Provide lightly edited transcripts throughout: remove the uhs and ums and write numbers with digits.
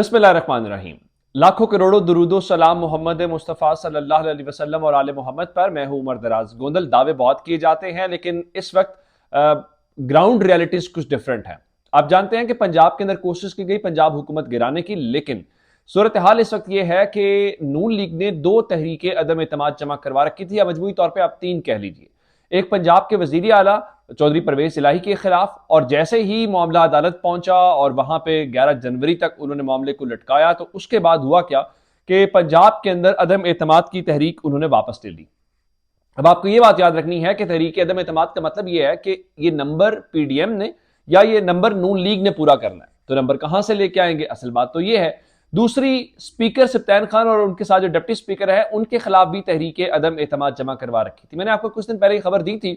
بسم اللہ الرحمن الرحیم۔ لاکھوں کروڑوں درود و سلام محمد مصطفیٰ صلی اللہ علیہ وسلم اور آل محمد پر۔ میں ہوں عمر دراز۔ گوندل دعوے بہت کیے جاتے ہیں لیکن اس وقت گراؤنڈ ریالٹیز کچھ ڈیفرنٹ ہیں۔ آپ جانتے ہیں کہ پنجاب کے اندر کوشش کی گئی پنجاب حکومت گرانے کی، لیکن صورتحال اس وقت یہ ہے کہ نون لیگ نے 2 تحریکیں عدم اعتماد جمع کروا رکھی تھی، یا مجموعی طور پہ آپ 3 کہہ لیجئے۔ ایک پنجاب کے وزیر اعلیٰ چودھری پرویز الہی کے خلاف، اور جیسے ہی معاملہ عدالت پہنچا اور وہاں پہ 11 جنوری تک انہوں نے معاملے کو لٹکایا، تو اس کے بعد ہوا کیا کہ پنجاب کے اندر عدم اعتماد کی تحریک انہوں نے واپس لے لی۔ اب آپ کو یہ بات یاد رکھنی ہے کہ تحریک عدم اعتماد کا مطلب یہ ہے کہ یہ نمبر پی ڈی ایم نے یا یہ نمبر نون لیگ نے پورا کرنا ہے، تو نمبر کہاں سے لے کے آئیں گے؟ اصل بات تو یہ ہے۔ دوسری، سپیکر سبطین خان اور ان کے ساتھ جو ڈپٹی سپیکر ہے ان کے خلاف بھی تحریک عدم اعتماد جمع کروا رکھی تھی۔ میں نے آپ کو کچھ دن پہلے یہ خبر دی تھی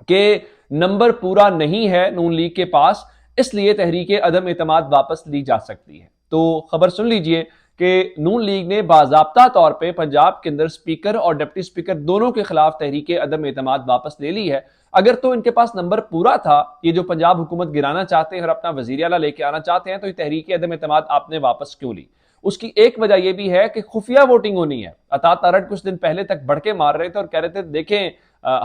کہ نمبر پورا نہیں ہے نون لیگ کے پاس، اس لیے تحریک عدم اعتماد واپس لی جا سکتی ہے۔ تو خبر سن لیجئے کہ نون لیگ نے باضابطہ طور پہ پنجاب کے اندر سپیکر اور ڈپٹی سپیکر دونوں کے خلاف تحریک عدم اعتماد واپس لے لی ہے۔ اگر تو ان کے پاس نمبر پورا تھا، یہ جو پنجاب حکومت گرانا چاہتے ہیں اور اپنا وزیر اعلیٰ لے کے آنا چاہتے ہیں، تو یہ تحریک عدم اعتماد آپ نے واپس کیوں لی؟ اس کی ایک وجہ یہ بھی ہے کہ خفیہ ووٹنگ ہونی ہے۔ عطا تارڑ کچھ دن پہلے تک بڑکے مار رہے تھے اور کہہ رہے تھے دیکھیں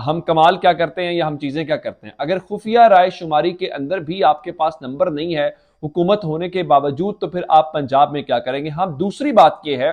ہم کمال کیا کرتے ہیں یا ہم چیزیں کیا کرتے ہیں۔ اگر خفیہ رائے شماری کے اندر بھی آپ کے پاس نمبر نہیں ہے حکومت ہونے کے باوجود، تو پھر آپ پنجاب میں کیا کریں گے؟ ہاں، دوسری بات یہ ہے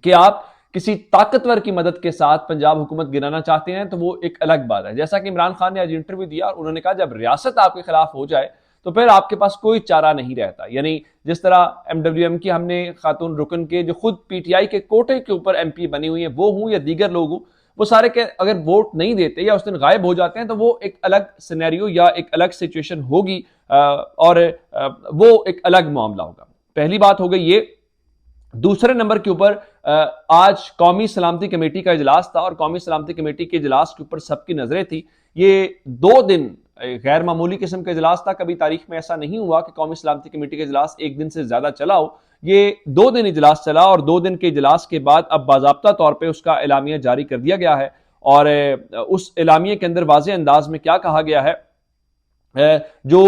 کہ آپ کسی طاقتور کی مدد کے ساتھ پنجاب حکومت گرانا چاہتے ہیں تو وہ ایک الگ بات ہے۔ جیسا کہ عمران خان نے آج انٹرویو دیا اور انہوں نے کہا جب ریاست آپ کے خلاف ہو جائے تو پھر آپ کے پاس کوئی چارہ نہیں رہتا۔ یعنی جس طرح ایم ڈبلیو ایم کی ہم نے خاتون رکن کے جو خود پی ٹی آئی کے کوٹے کے اوپر ایم پی بنی ہوئی ہیں وہ ہوں یا دیگر لوگ ہوں، وہ سارے کے اگر ووٹ نہیں دیتے یا اس دن غائب ہو جاتے ہیں تو وہ ایک الگ سینیریو یا ایک الگ سچویشن ہوگی، اور وہ ایک الگ معاملہ ہوگا۔ پہلی بات ہو گئی یہ۔ دوسرے نمبر کے اوپر آج قومی سلامتی کمیٹی کا اجلاس تھا، اور قومی سلامتی کمیٹی کے اجلاس کے اوپر سب کی نظریں تھی۔ یہ 2 دن غیر معمولی قسم کا اجلاس تھا، کبھی تاریخ میں ایسا نہیں ہوا کہ قومی سلامتی کمیٹی کا اجلاس 1 دن سے زیادہ چلا ہو۔ یہ 2 دن اجلاس چلا، اور 2 دن کے اجلاس کے بعد اب باضابطہ طور پہ اس کا اعلامیہ جاری کر دیا گیا ہے، اور اس اعلامیے کے اندر واضح انداز میں کیا کہا گیا ہے؟ جو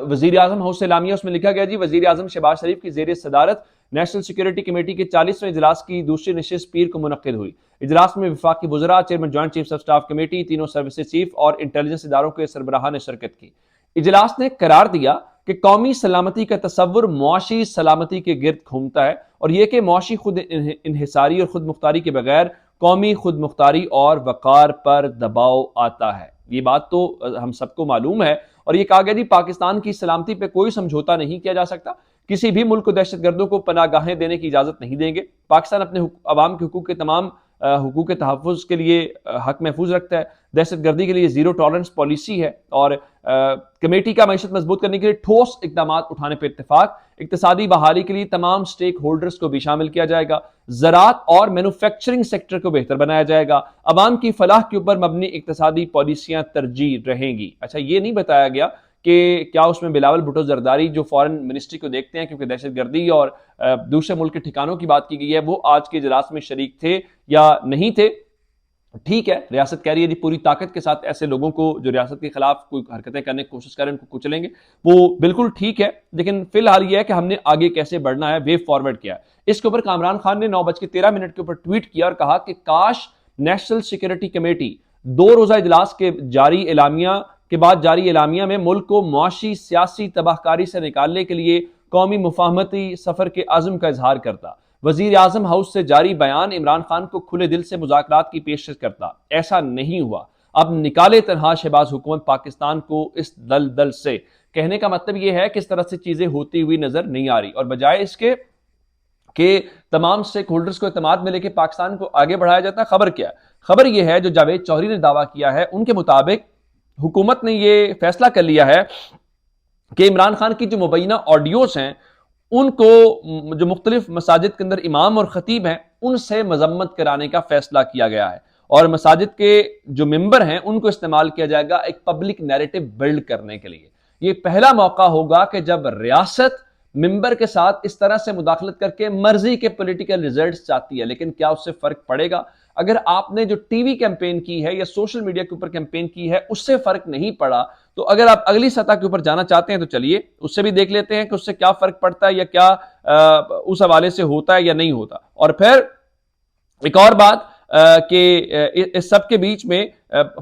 وزیر اعظم ہاؤس اعلامیہ، اس میں لکھا گیا جی وزیر اعظم شہباز شریف کی زیر صدارت نیشنل سیکورٹی کمیٹی کے 40ویں اجلاس کی دوسری نشست پیر کو منعقد ہوئی۔ اجلاس میں وفاقی وزراء، chairman joint chiefs of staff committee, تینوں سروسز چیف اور انٹیلیجنس اداروں کے سربراہان نے شرکت کی۔ اجلاس نے قرار دیا کہ قومی سلامتی کا تصور معاشی سلامتی کے گرد گھومتا ہے، اور یہ کہ معاشی خود انحصاری اور خود مختاری کے بغیر قومی خود مختاری اور وقار پر دباؤ آتا ہے۔ یہ بات تو ہم سب کو معلوم ہے، اور یہ کہا گیا جی پاکستان کی سلامتی پہ کوئی سمجھوتا نہیں کیا جا سکتا۔ کسی بھی ملک کو دہشت گردوں کو پناہ گاہیں دینے کی اجازت نہیں دیں گے۔ پاکستان اپنے عوام کے حقوق کے تمام حقوق کے تحفظ کے لیے حق محفوظ رکھتا ہے۔ دہشت گردی کے لیے زیرو ٹالرنس پالیسی ہے، اور کمیٹی کا معیشت مضبوط کرنے کے لیے ٹھوس اقدامات اٹھانے پر اتفاق۔ اقتصادی بحالی کے لیے تمام سٹیک ہولڈرز کو بھی شامل کیا جائے گا۔ زراعت اور مینوفیکچرنگ سیکٹر کو بہتر بنایا جائے گا۔ عوام کی فلاح کے اوپر مبنی اقتصادی پالیسیاں ترجیح رہیں گی۔ اچھا، یہ نہیں بتایا گیا کہ کیا اس میں بلاول بھٹو زرداری جو فارن منسٹری کو دیکھتے ہیں، کیونکہ دہشت گردی اور دوسرے ملک کے ٹھکانوں کی بات کی گئی ہے، وہ آج کے اجلاس میں شریک تھے یا نہیں تھے؟ ٹھیک ہے، ریاست کہہ رہی ہے جی پوری طاقت کے ساتھ ایسے لوگوں کو جو ریاست کے خلاف کوئی حرکتیں کرنے کی کوشش کریں ان کو کچلیں گے، وہ بالکل ٹھیک ہے، لیکن فی الحال یہ ہے کہ ہم نے آگے کیسے بڑھنا ہے، وے فارورڈ کیا ہے۔ اس کے اوپر کامران خان نے 9:13 کے اوپر ٹویٹ کیا اور کہا کہ کاش نیشنل سیکورٹی کمیٹی 2 روزہ اجلاس کے بعد جاری اعلامیہ میں ملک کو معاشی سیاسی تباہ کاری سے نکالنے کے لیے قومی مفاہمتی سفر کے عزم کا اظہار کرتا۔ وزیر اعظم ہاؤس سے جاری بیان عمران خان کو کھلے دل سے مذاکرات کی پیشکش کرتا۔ ایسا نہیں ہوا۔ اب نکالے تنہا شہباز حکومت پاکستان کو اس دلدل سے۔ کہنے کا مطلب یہ ہے کہ اس طرح سے چیزیں ہوتی ہوئی نظر نہیں آ رہی، اور بجائے اس کے کہ تمام سٹیک ہولڈرز کو اعتماد میں لے کے پاکستان کو آگے بڑھایا جاتا ہے، خبر کیا ہے؟ خبر یہ ہے جو جاوید چوہدری نے دعویٰ کیا ہے، ان کے مطابق حکومت نے یہ فیصلہ کر لیا ہے کہ عمران خان کی جو مبینہ آڈیوز ہیں ان کو جو مختلف مساجد کے اندر امام اور خطیب ہیں ان سے مذمت کرانے کا فیصلہ کیا گیا ہے، اور مساجد کے جو ممبر ہیں ان کو استعمال کیا جائے گا ایک پبلک نیریٹو بلڈ کرنے کے لیے۔ یہ پہلا موقع ہوگا کہ جب ریاست ممبر کے ساتھ اس طرح سے مداخلت کر کے مرضی کے پولیٹیکل ریزلٹس چاہتی ہے، لیکن کیا اس سے فرق پڑے گا؟ اگر آپ نے جو ٹی وی کیمپین کی ہے یا سوشل میڈیا کے اوپر کیمپین کی ہے اس سے فرق نہیں پڑا تو اگر آپ اگلی سطح کے اوپر جانا چاہتے ہیں تو چلیے اس سے بھی دیکھ لیتے ہیں کہ اس سے کیا فرق پڑتا ہے یا کیا اس حوالے سے ہوتا ہے یا نہیں ہوتا. اور پھر ایک اور بات کہ اس سب کے بیچ میں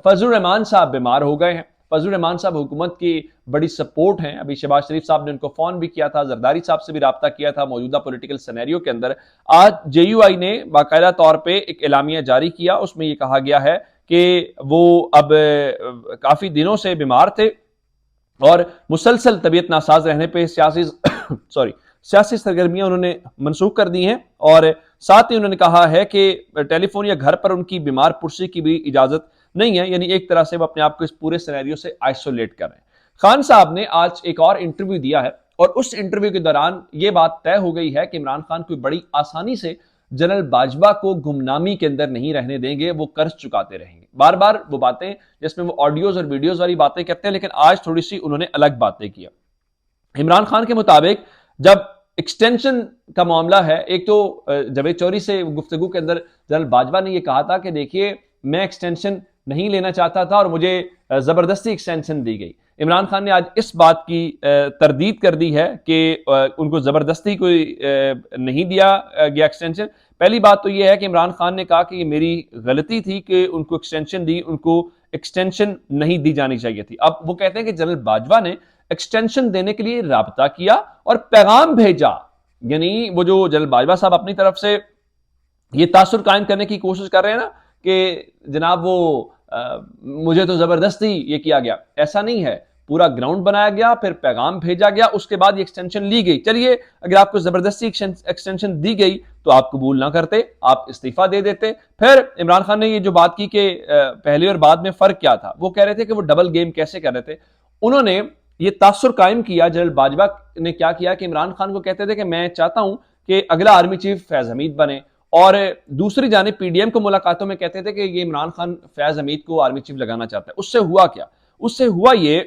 فضل الرحمان صاحب بیمار ہو گئے ہیں. فضل الرحمان صاحب حکومت کی بڑی سپورٹ ہیں. ابھی شہباز شریف صاحب نے ان کو فون بھی کیا تھا, زرداری صاحب سے بھی رابطہ کیا تھا موجودہ پولیٹیکل سینیریو کے اندر. آج جے یو آئی نے باقاعدہ طور پہ ایک اعلامیہ جاری کیا, اس میں یہ کہا گیا ہے کہ وہ اب کافی دنوں سے بیمار تھے اور مسلسل طبیعت ناساز رہنے پہ سیاسی سرگرمیاں انہوں نے منسوخ کر دی ہیں, اور ساتھ ہی انہوں نے کہا ہے کہ ٹیلی فون یا گھر پر ان کی بیمار پرسی کی بھی اجازت نہیں ہے, یعنی ایک طرح سے وہ اپنے آپ کو اس پورے سینیریو سے آئسولیٹ کر رہے ہیں. خان صاحب نے آج ایک اور انٹرویو دیا ہے اور اس انٹرویو کے دوران یہ بات طے ہو گئی ہے کہ عمران خان کوئی بڑی آسانی سے جنرل باجوہ کو گمنامی کے اندر نہیں رہنے دیں گے, وہ قرض چکاتے رہیں گے. بار بار وہ باتیں جس میں وہ آڈیوز اور ویڈیوز والی باتیں کرتے ہیں, لیکن آج تھوڑی سی انہوں نے الگ باتیں کیا. عمران خان کے مطابق جب ایکسٹینشن کا معاملہ ہے, ایک تو جاوید چوری سے گفتگو کے اندر جنرل باجوہ نے یہ کہا تھا کہ دیکھیے میں ایکسٹینشن نہیں لینا چاہتا تھا اور مجھے زبردستی ایکسٹینشن دی گئی. عمران خان نے آج اس بات کی تردید کر دی ہے کہ ان کو زبردستی کوئی نہیں دیا گیا ایکسٹینشن. پہلی بات تو یہ ہے کہ عمران خان نے کہا کہ یہ میری غلطی تھی کہ ان کو ایکسٹینشن دی, ان کو ایکسٹینشن نہیں دی جانی چاہیے تھی. اب وہ کہتے ہیں کہ جنرل باجوہ نے ایکسٹینشن دینے کے لیے رابطہ کیا اور پیغام بھیجا, یعنی وہ جو جنرل باجوہ صاحب اپنی طرف سے یہ تاثر قائم کرنے کی کوشش کر رہے ہیں نا کہ جناب وہ مجھے تو زبردستی یہ کیا گیا, ایسا نہیں ہے. پورا گراؤنڈ بنایا گیا, پھر پیغام بھیجا گیا, اس کے بعد یہ ایکسٹینشن لی گئی. چلیے اگر آپ کو زبردستی ایکسٹینشن دی گئی تو آپ قبول نہ کرتے, آپ استعفیٰ دے دیتے. پھر عمران خان نے یہ جو بات کی کہ پہلے اور بعد میں فرق کیا تھا, وہ کہہ رہے تھے کہ وہ ڈبل گیم کیسے کر رہے تھے. انہوں نے یہ تاثر قائم کیا, جنرل باجوہ نے کیا کیا کہ عمران خان کو کہتے تھے کہ میں چاہتا ہوں کہ اگلا آرمی چیف فیض حمید بنے, اور دوسری جانب پی ڈی ایم کو ملاقاتوں میں کہتے تھے کہ یہ عمران خان فیض حمید کو آرمی چیف لگانا چاہتا ہے. اس سے ہوا کیا؟ اس سے ہوا یہ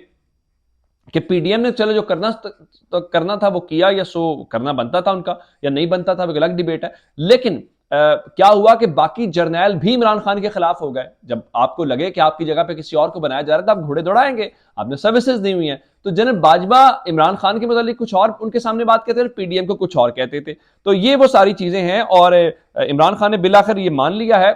کہ پی ڈی ایم نے چلو جو کرنا تھا وہ کیا, یا سو کرنا بنتا تھا ان کا یا نہیں بنتا تھا, وہ ایک الگ ڈیبیٹ ہے. لیکن کیا ہوا کہ باقی جرنیل بھی عمران خان کے خلاف ہو گئے. جب آپ کو لگے کہ آپ کی جگہ پہ کسی اور کو بنایا جا رہا ہے تو آپ گھوڑے دوڑائیں گے, آپ نے سروسز دی ہوئی ہیں. تو جنرل باجوہ عمران خان کے متعلق کچھ اور ان کے سامنے بات کہتے تھے, پی ڈی ایم کو کچھ اور کہتے تھے. تو یہ وہ ساری چیزیں ہیں, اور عمران خان نے بالآخر یہ مان لیا ہے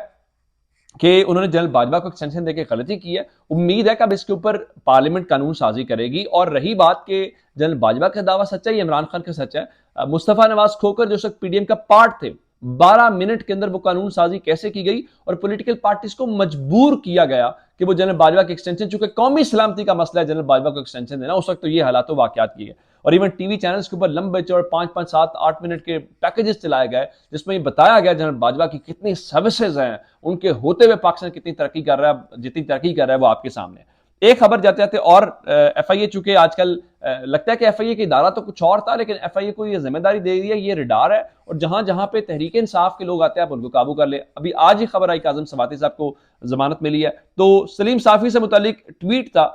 کہ انہوں نے جنرل باجوہ کو ایکسٹینشن دے کے غلطی کی ہے. امید ہے کہ اب اس کے اوپر پارلیمنٹ قانون سازی کرے گی. اور رہی بات کہ جنرل باجوہ کا دعویٰ سچا ہے یا عمران خان کا سچا ہے, مصطفیٰ نواز کھوکھر جو پی ڈی ایم کا پارٹ تھے, 12 منٹ کے اندر وہ قانون سازی کیسے کی گئی اور پولیٹیکل پارٹیز کو مجبور کیا گیا کہ وہ جنرل باجوہ کی ایکسٹینشن, چونکہ قومی سلامتی کا مسئلہ ہے جنرل باجوہ کو ایکسٹینشن دینا, اس وقت تو یہ حالات و واقعات کی ہے. اور ایون ٹی وی چینلز کے اوپر لمبے چوڑے 5-5, 7, 8 منٹ کے پیکیجز چلائے گئے جس میں یہ بتایا گیا جنرل باجوہ کی کتنی سروسز ہیں, ان کے ہوتے ہوئے پاکستان کتنی ترقی کر رہا ہے, جتنی ترقی کر رہا ہے وہ آپ کے سامنے. ایک خبر جاتے جاتے, اور ایف آئی اے چونکہ آج کل لگتا ہے کہ ایف آئی اے کا ادارہ تو کچھ اور تھا, لیکن ایف آئی اے کو یہ ذمہ داری دے دی ہے, یہ ریڈار ہے, اور جہاں جہاں پہ تحریک انصاف کے لوگ آتے ہیں آپ ان کو قابو کر لیں. ابھی آج ہی خبر آئی کاظم سواتی صاحب کو ضمانت ملی ہے, تو سلیم صافی سے متعلق ٹویٹ تھا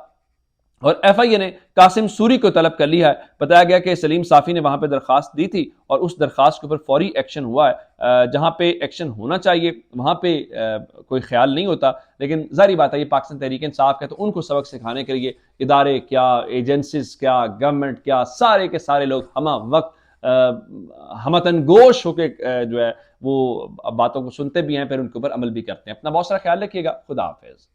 اور ایف آئی اے نے قاسم سوری کو طلب کر لیا ہے. بتایا گیا کہ سلیم صافی نے وہاں پہ درخواست دی تھی اور اس درخواست کے اوپر فوری ایکشن ہوا ہے. جہاں پہ ایکشن ہونا چاہیے وہاں پہ کوئی خیال نہیں ہوتا, لیکن ظاہری بات ہے یہ پاکستان تحریک انصاف ہے, تو ان کو سبق سکھانے کے لیے ادارے کیا, ایجنسیز کیا, گورنمنٹ کیا, سارے کے سارے لوگ ہمہ وقت ہمتن گوش ہو کے جو ہے وہ باتوں کو سنتے بھی ہیں, پھر ان کے اوپر عمل بھی کرتے ہیں. اپنا بہت سارا خیال رکھیے گا. خدا حافظ.